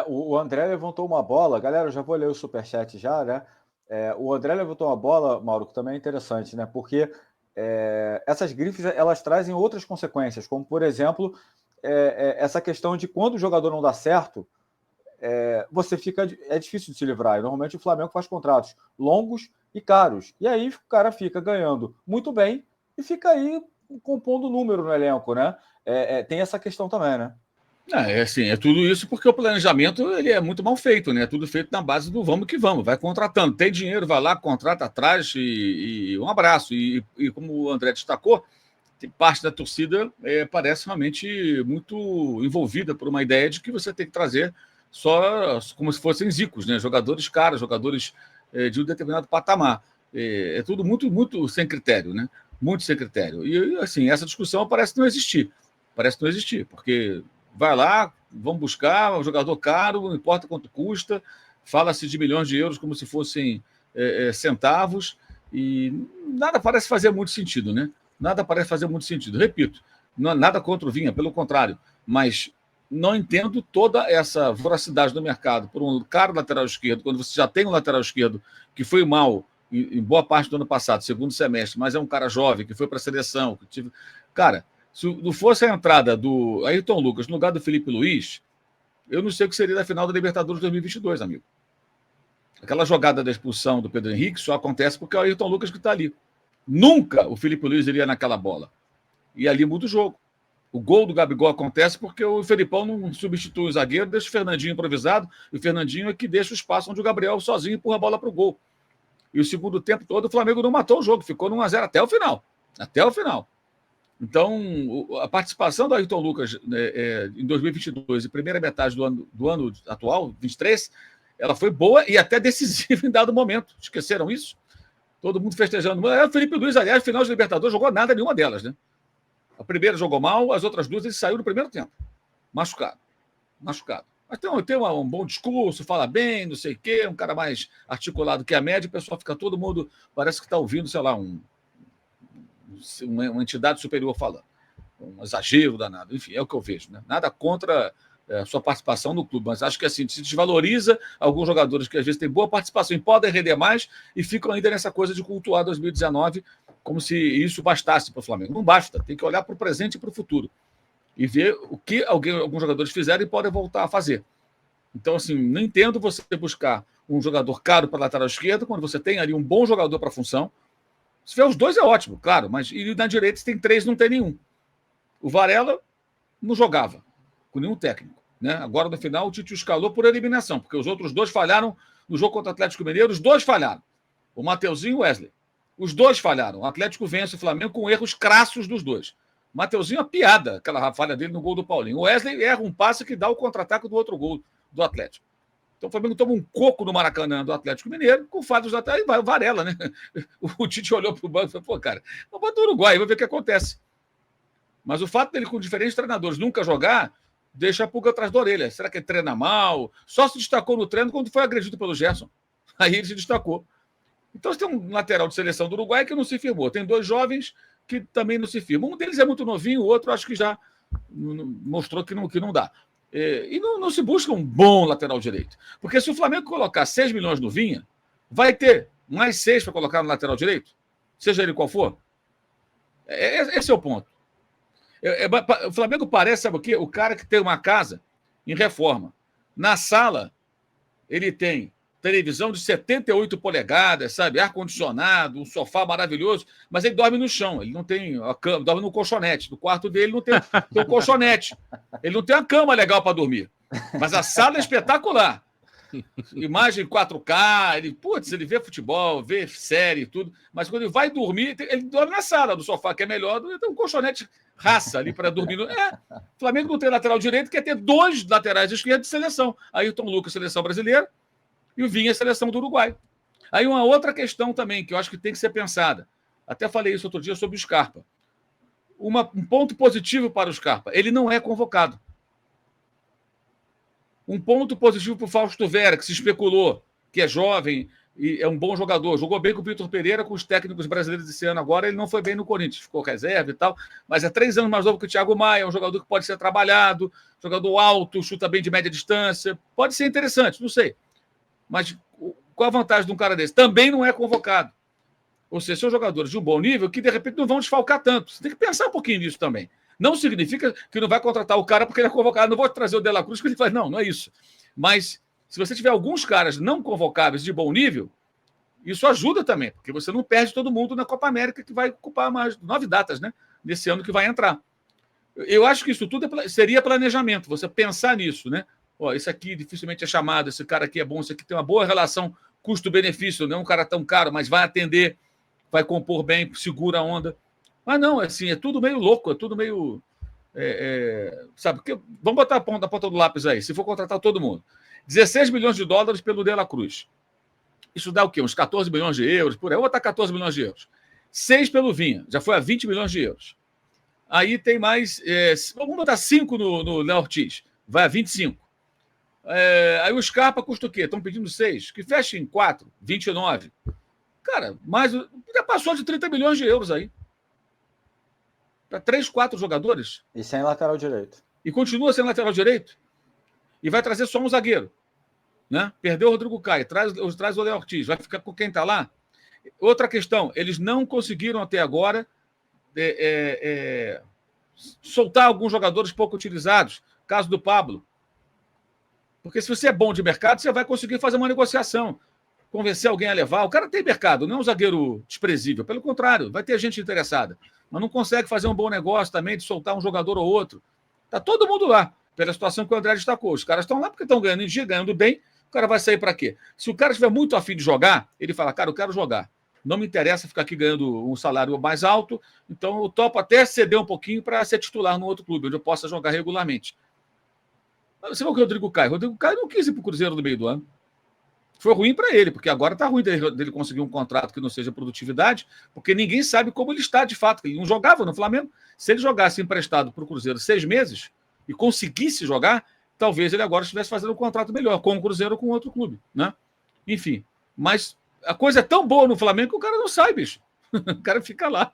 O André levantou uma bola, galera, eu já vou ler o superchat já, né? O André levantou uma bola, Mauro, que também é interessante, né? Porque essas grifes elas trazem outras consequências, como por exemplo, essa questão de quando o jogador não dá certo, é difícil de se livrar. E normalmente o Flamengo faz contratos longos e caros. E aí o cara fica ganhando muito bem e fica aí compondo número no elenco, né? Tem essa questão também, né? Assim, é tudo isso porque o planejamento ele é muito mal feito, né? É tudo feito na base do vamos que vamos, vai contratando. Tem dinheiro, vai lá, contrata atrás e um abraço. E como o André destacou, parte da torcida parece realmente muito envolvida por uma ideia de que você tem que trazer só como se fossem zicos, né? Jogadores caros, jogadores de um determinado patamar. É tudo muito, muito sem critério, né? Muito sem critério. E, assim, essa discussão parece não existir. Parece não existir, porque vai lá, vamos buscar um jogador caro, não importa quanto custa, fala-se de milhões de euros como se fossem centavos, e nada parece fazer muito sentido, né? Nada parece fazer muito sentido. Repito, não, nada contra o Vinha, pelo contrário, mas não entendo toda essa voracidade do mercado por um caro lateral esquerdo, quando você já tem um lateral esquerdo que foi mal em boa parte do ano passado, segundo semestre, mas é um cara jovem que foi para a seleção. Cara, se não fosse a entrada do Ayrton Lucas no lugar do Felipe Luiz, eu não sei o que seria da final da Libertadores 2022, amigo. Aquela jogada da expulsão do Pedro Henrique só acontece porque é o Ayrton Lucas que está ali. Nunca o Felipe Luiz iria naquela bola. E ali muda o jogo. O gol do Gabigol acontece porque o Felipão não substitui o zagueiro, deixa o Fernandinho improvisado, e o Fernandinho é que deixa o espaço onde o Gabriel sozinho empurra a bola para o gol. E o segundo tempo todo o Flamengo não matou o jogo, ficou no 1-0 até o final. Até o final. Então, a participação do Ayrton Lucas em 2022 e primeira metade do ano atual, 23, ela foi boa e até decisiva em dado momento. Esqueceram isso? Todo mundo festejando. O Felipe Luiz, aliás, final de Libertadores, jogou nada nenhuma delas, né? A primeira jogou mal, as outras duas ele saiu no primeiro tempo. Machucado. Machucado. Mas tem um bom discurso, fala bem, não sei o quê, um cara mais articulado que a média, o pessoal fica todo mundo, parece que está ouvindo, sei lá, uma entidade superior falando. Um exagero danado. Enfim, é o que eu vejo, né? Nada contra a sua participação no clube, mas acho que assim, se desvaloriza alguns jogadores que às vezes têm boa participação e podem render mais e ficam ainda nessa coisa de cultuar 2019 como se isso bastasse para o Flamengo. Não basta, tem que olhar para o presente e para o futuro e ver o que alguns jogadores fizeram e podem voltar a fazer. Então, assim, não entendo você buscar um jogador caro para a lateral esquerda quando você tem ali um bom jogador para a função. Se tiver os dois é ótimo, claro, mas e na direita se tem três, não tem nenhum. O Varela não jogava com nenhum técnico. Né? Agora, no final, o Tite escalou por eliminação, porque os outros dois falharam no jogo contra o Atlético Mineiro, os dois falharam. O Mateuzinho e o Wesley. Os dois falharam. O Atlético vence o Flamengo com erros crassos dos dois. O Mateuzinho, a piada, aquela falha dele no gol do Paulinho. O Wesley erra um passe que dá o contra-ataque do outro gol do Atlético. Então o Flamengo toma um coco no Maracanã do Atlético Mineiro, com falhas do Atlético, e vai o Varela, né? O Tite olhou para o banco e falou, pô, cara, vamos botar o Uruguai, vamos ver o que acontece. Mas o fato dele, com diferentes treinadores, nunca jogar, deixa a pulga atrás da orelha. Será que ele treina mal? Só se destacou no treino quando foi agredido pelo Gerson. Aí ele se destacou. Então você tem um lateral de seleção do Uruguai que não se firmou. Tem dois jovens que também não se firmam. Um deles é muito novinho, o outro acho que já mostrou que não dá. E não se busca um bom lateral direito. Porque se o Flamengo colocar 6 milhões no Vinha, vai ter mais 6 para colocar no lateral direito, seja ele qual for. Esse é o ponto. O Flamengo parece, sabe o quê? O cara que tem uma casa em reforma. Na sala, ele tem televisão de 78 polegadas, sabe? Ar-condicionado, um sofá maravilhoso, mas ele dorme no chão, ele não tem a cama, dorme no colchonete. No quarto dele não tem um colchonete. Ele não tem uma cama legal para dormir. Mas a sala é espetacular. Imagem 4K, ele vê futebol, vê série e tudo, mas quando ele vai dormir, ele dorme na sala, do sofá, que é melhor, tem um colchonete raça ali para dormir. O Flamengo não tem lateral direito, quer ter dois laterais esquerdos de seleção. Ayrton Lucas, seleção brasileira, e o Vinha, seleção do Uruguai. Aí uma outra questão também, que eu acho que tem que ser pensada. Até falei isso outro dia sobre o Scarpa. Um ponto positivo para o Scarpa, ele não é convocado. Um ponto positivo para o Fausto Vera, que se especulou, que é jovem, E é um bom jogador. Jogou bem com o Vitor Pereira, com os técnicos brasileiros desse ano agora. Ele não foi bem no Corinthians, ficou reserva e tal. Mas é 3 anos mais novo que o Thiago Maia. É um jogador que pode ser trabalhado, jogador alto, chuta bem de média distância. Pode ser interessante, não sei. Mas qual a vantagem de um cara desse? Também não é convocado. Ou seja, são jogadores de um bom nível que, de repente, não vão desfalcar tanto. Você tem que pensar um pouquinho nisso também. Não significa que não vai contratar o cara porque ele é convocado. Não vou trazer o De La Cruz, que ele faz. Não, não é isso. Mas se você tiver alguns caras não convocáveis de bom nível, isso ajuda também, porque você não perde todo mundo na Copa América, que vai ocupar mais 9 datas, né? Nesse ano que vai entrar. Eu acho que isso tudo seria planejamento, você pensar nisso, né? Ó, esse aqui dificilmente é chamado, esse cara aqui é bom, esse aqui tem uma boa relação custo-benefício, não é um cara tão caro, mas vai atender, vai compor bem, segura a onda. Mas não, assim, é tudo meio louco, é tudo meio... sabe, porque, vamos botar a ponta do lápis aí, se for contratar todo mundo. 16 milhões de dólares pelo De La Cruz. Isso dá o quê? Uns 14 milhões de euros, por aí. Vou botar 14 milhões de euros. 6 pelo Vinha, já foi a 20 milhões de euros. Aí tem mais... vamos botar 5 no Léo Ortiz, vai a 25. Aí o Scarpa custa o quê? Estão pedindo 6. Que fecha em 4, 29. Cara, já passou de 30 milhões de euros aí. Para 3, 4 jogadores. E sem lateral direito. E continua sendo lateral direito. E vai trazer só um zagueiro. Né? Perdeu o Rodrigo Caio, traz o Léo Ortiz, vai ficar com quem está lá? Outra questão, eles não conseguiram até agora soltar alguns jogadores pouco utilizados, caso do Pablo. Porque se você é bom de mercado, você vai conseguir fazer uma negociação, convencer alguém a levar. O cara tem mercado, não é um zagueiro desprezível, pelo contrário, vai ter gente interessada, mas não consegue fazer um bom negócio também de soltar um jogador ou outro. Está todo mundo lá, pela situação que o André destacou. Os caras estão lá porque estão ganhando em dia, ganhando bem. O cara vai sair para quê? Se o cara estiver muito afim de jogar, ele fala, cara, eu quero jogar. Não me interessa ficar aqui ganhando um salário mais alto, então eu topo até ceder um pouquinho para ser titular no outro clube, onde eu possa jogar regularmente. Você viu o Rodrigo Caio? O Rodrigo Caio não quis ir para o Cruzeiro no meio do ano. Foi ruim para ele, porque agora está ruim dele conseguir um contrato que não seja produtividade, porque ninguém sabe como ele está de fato. Ele não jogava no Flamengo. Se ele jogasse emprestado para o Cruzeiro 6 meses e conseguisse jogar, talvez ele agora estivesse fazendo um contrato melhor, com o Cruzeiro ou com outro clube, né? Enfim, mas a coisa é tão boa no Flamengo que o cara não sai, bicho. O cara fica lá.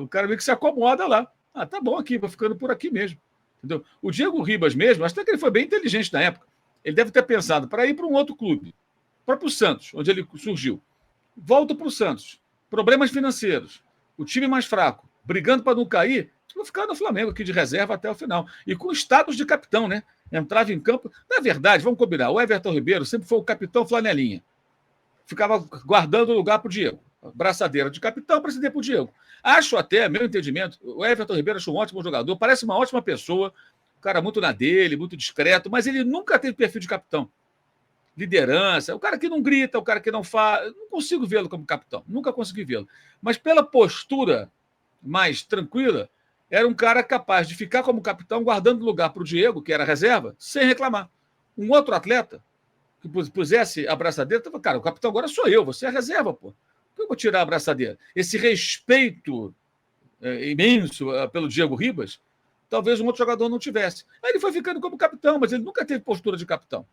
O cara meio que se acomoda lá. Ah, tá bom aqui, vou ficando por aqui mesmo. Entendeu? O Diego Ribas mesmo, acho até que ele foi bem inteligente na época. Ele deve ter pensado para ir para um outro clube, para o Santos, onde ele surgiu. Volta para o Santos. Problemas financeiros. O time mais fraco, brigando para não cair. Vou ficar no Flamengo aqui de reserva até o final. E com status de capitão, né? Entrava em campo. Na verdade, vamos combinar, o Everton Ribeiro sempre foi o capitão flanelinha. Ficava guardando o lugar para o Diego. Braçadeira de capitão para ceder para o Diego. Acho até, meu entendimento, o Everton Ribeiro acho um ótimo jogador, parece uma ótima pessoa, um cara muito na dele, muito discreto, mas ele nunca teve perfil de capitão. Liderança, o cara que não grita, o cara que não fala. Não consigo vê-lo como capitão, nunca consegui vê-lo. Mas pela postura mais tranquila, era um cara capaz de ficar como capitão, guardando lugar para o Diego, que era reserva, sem reclamar. Um outro atleta que pusesse a braçadeira, falava, cara, o capitão agora sou eu, você é reserva, pô. Por que eu vou tirar a braçadeira? Esse respeito imenso pelo Diego Ribas, talvez um outro jogador não tivesse. Aí ele foi ficando como capitão, mas ele nunca teve postura de capitão.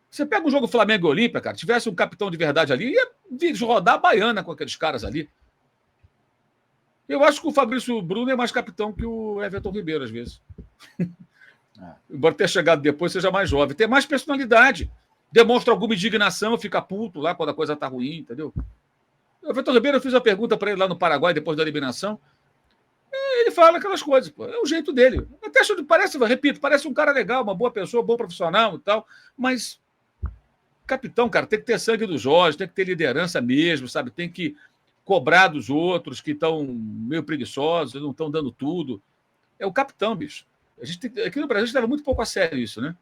Você pega um jogo Flamengo e Olímpia, cara, tivesse um capitão de verdade ali, ia rodar a baiana com aqueles caras ali. Eu acho que o Fabrício Bruno é mais capitão que o Everton Ribeiro, às vezes. Embora ter chegado depois, seja mais jovem. Tem mais personalidade. Demonstra alguma indignação, fica puto lá quando a coisa tá ruim, entendeu? O Everton Ribeiro, eu fiz uma pergunta para ele lá no Paraguai, depois da eliminação. Ele fala aquelas coisas, pô. É o jeito dele. Até parece, repito, parece um cara legal, uma boa pessoa, bom profissional e tal, mas capitão, cara, tem que ter sangue dos olhos, tem que ter liderança mesmo, sabe? Tem que cobrar dos outros que estão meio preguiçosos, não estão dando tudo. É o capitão, bicho. Aqui no Brasil a gente leva muito pouco a sério isso, né?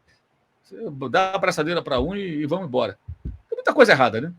Você dá a braçadeira para um e vamos embora. Tem muita coisa errada, né?